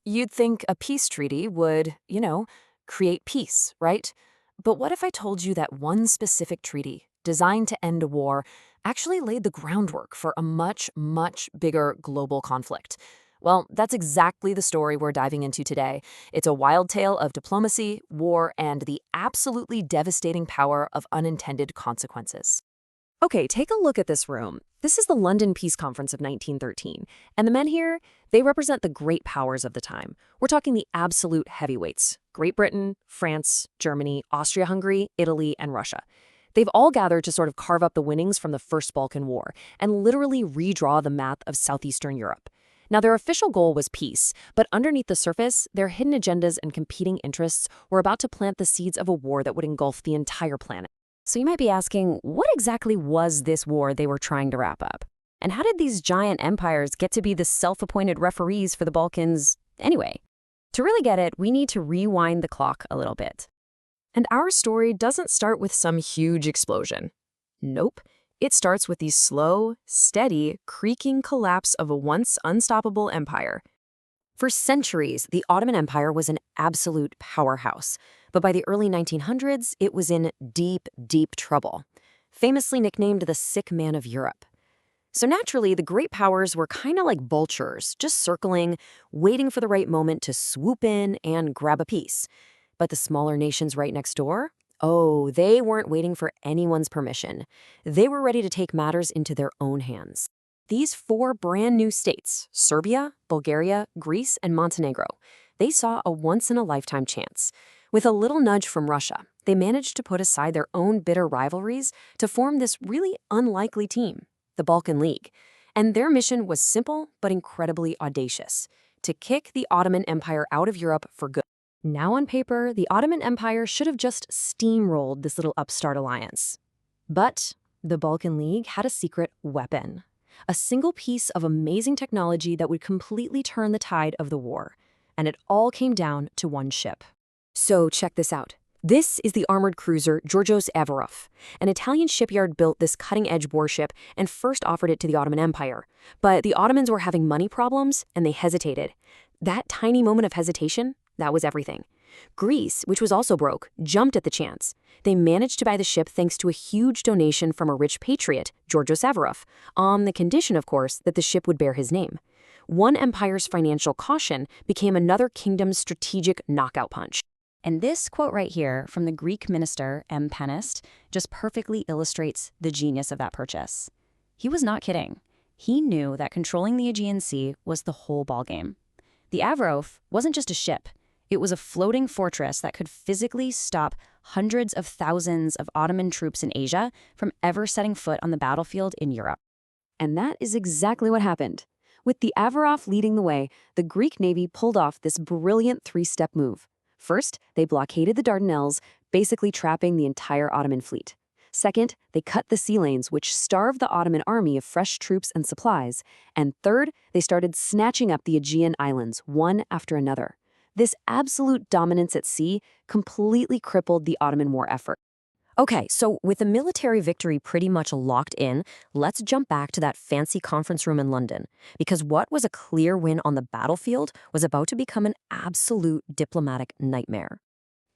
You'd think a peace treaty would, create peace, right? But what if I told you that one specific treaty, designed to end a war, actually laid the groundwork for a much, much bigger global conflict? Well, that's exactly the story we're diving into today. It's a wild tale of diplomacy, war, and the absolutely devastating power of unintended consequences. Okay, take a look at this room. This is the London Peace Conference of 1913, and the men here, they represent the great powers of the time. We're talking the absolute heavyweights: Great Britain, France, Germany, Austria-Hungary, Italy, and Russia. They've all gathered to sort of carve up the winnings from the First Balkan War and literally redraw the map of Southeastern Europe. Now, their official goal was peace, but underneath the surface, their hidden agendas and competing interests were about to plant the seeds of a war that would engulf the entire planet. So you might be asking, what exactly was this war they were trying to wrap up? And how did these giant empires get to be the self-appointed referees for the Balkans anyway? To really get it, we need to rewind the clock a little bit. And our story doesn't start with some huge explosion. Nope. It starts with the slow, steady, creaking collapse of a once unstoppable empire. For centuries, the Ottoman Empire was an absolute powerhouse. But by the early 1900s, it was in deep, deep trouble, famously nicknamed the sick man of Europe. So naturally, the great powers were kind of like vultures, just circling, waiting for the right moment to swoop in and grab a piece. But the smaller nations right next door? Oh, they weren't waiting for anyone's permission. They were ready to take matters into their own hands. These four brand new states, Serbia, Bulgaria, Greece, and Montenegro, they saw a once-in-a-lifetime chance. With a little nudge from Russia, they managed to put aside their own bitter rivalries to form this really unlikely team, the Balkan League. And their mission was simple but incredibly audacious: to kick the Ottoman Empire out of Europe for good. Now on paper, the Ottoman Empire should have just steamrolled this little upstart alliance. But the Balkan League had a secret weapon, a single piece of amazing technology that would completely turn the tide of the war. And it all came down to one ship. So check this out. This is the armored cruiser Georgios Averov. An Italian shipyard built this cutting-edge warship and first offered it to the Ottoman Empire. But the Ottomans were having money problems, and they hesitated. That tiny moment of hesitation, that was everything. Greece, which was also broke, jumped at the chance. They managed to buy the ship thanks to a huge donation from a rich patriot, Georgios Averov, on the condition, of course, that the ship would bear his name. One empire's financial caution became another kingdom's strategic knockout punch. And this quote right here from the Greek minister M. Penist just perfectly illustrates the genius of that purchase. He was not kidding. He knew that controlling the Aegean Sea was the whole ballgame. The Averov wasn't just a ship. It was a floating fortress that could physically stop hundreds of thousands of Ottoman troops in Asia from ever setting foot on the battlefield in Europe. And that is exactly what happened. With the Averov leading the way, the Greek Navy pulled off this brilliant three-step move. First, they blockaded the Dardanelles, basically trapping the entire Ottoman fleet. Second, they cut the sea lanes, which starved the Ottoman army of fresh troops and supplies. And third, they started snatching up the Aegean islands, one after another. This absolute dominance at sea completely crippled the Ottoman war effort. Okay, so with the military victory pretty much locked in, let's jump back to that fancy conference room in London. Because what was a clear win on the battlefield was about to become an absolute diplomatic nightmare.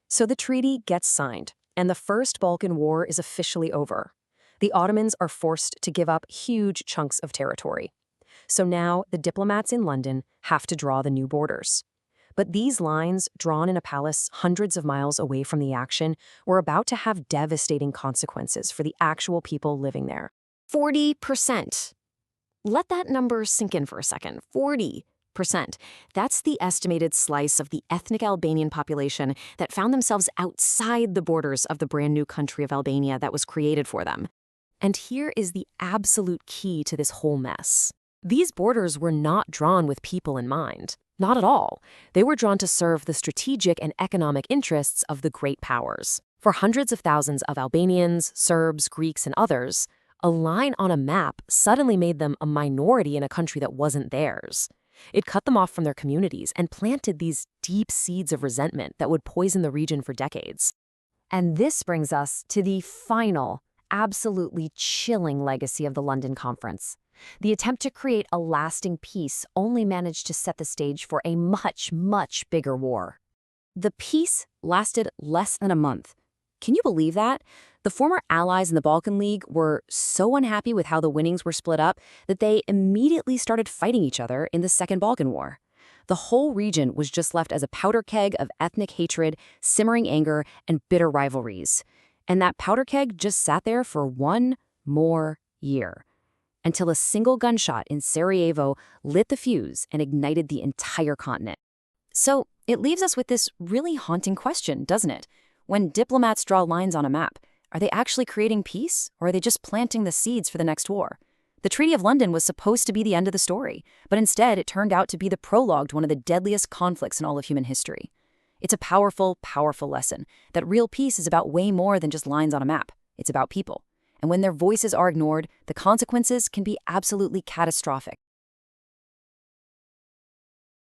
So the treaty gets signed, and the First Balkan War is officially over. The Ottomans are forced to give up huge chunks of territory. So now the diplomats in London have to draw the new borders. But these lines, drawn in a palace hundreds of miles away from the action, were about to have devastating consequences for the actual people living there. 40%. Let that number sink in for a second. 40%. That's the estimated slice of the ethnic Albanian population that found themselves outside the borders of the brand new country of Albania that was created for them. And here is the absolute key to this whole mess. These borders were not drawn with people in mind. Not at all. They were drawn to serve the strategic and economic interests of the great powers. For hundreds of thousands of Albanians, Serbs, Greeks, and others, a line on a map suddenly made them a minority in a country that wasn't theirs. It cut them off from their communities and planted these deep seeds of resentment that would poison the region for decades. And this brings us to the final, absolutely chilling legacy of the London Conference: The attempt to create a lasting peace only managed to set the stage for a much, much bigger war. The peace lasted less than a month. Can you believe that? The former allies in the Balkan League were so unhappy with how the winnings were split up that they immediately started fighting each other in the Second Balkan War. The whole region was just left as a powder keg of ethnic hatred, simmering anger, and bitter rivalries. And that powder keg just sat there for one more year, until a single gunshot in Sarajevo lit the fuse and ignited the entire continent. So it leaves us with this really haunting question, doesn't it? When diplomats draw lines on a map, are they actually creating peace, or are they just planting the seeds for the next war? The Treaty of London was supposed to be the end of the story, but instead it turned out to be the prologue to one of the deadliest conflicts in all of human history. It's a powerful, powerful lesson that real peace is about way more than just lines on a map. It's about people. And when their voices are ignored, the consequences can be absolutely catastrophic.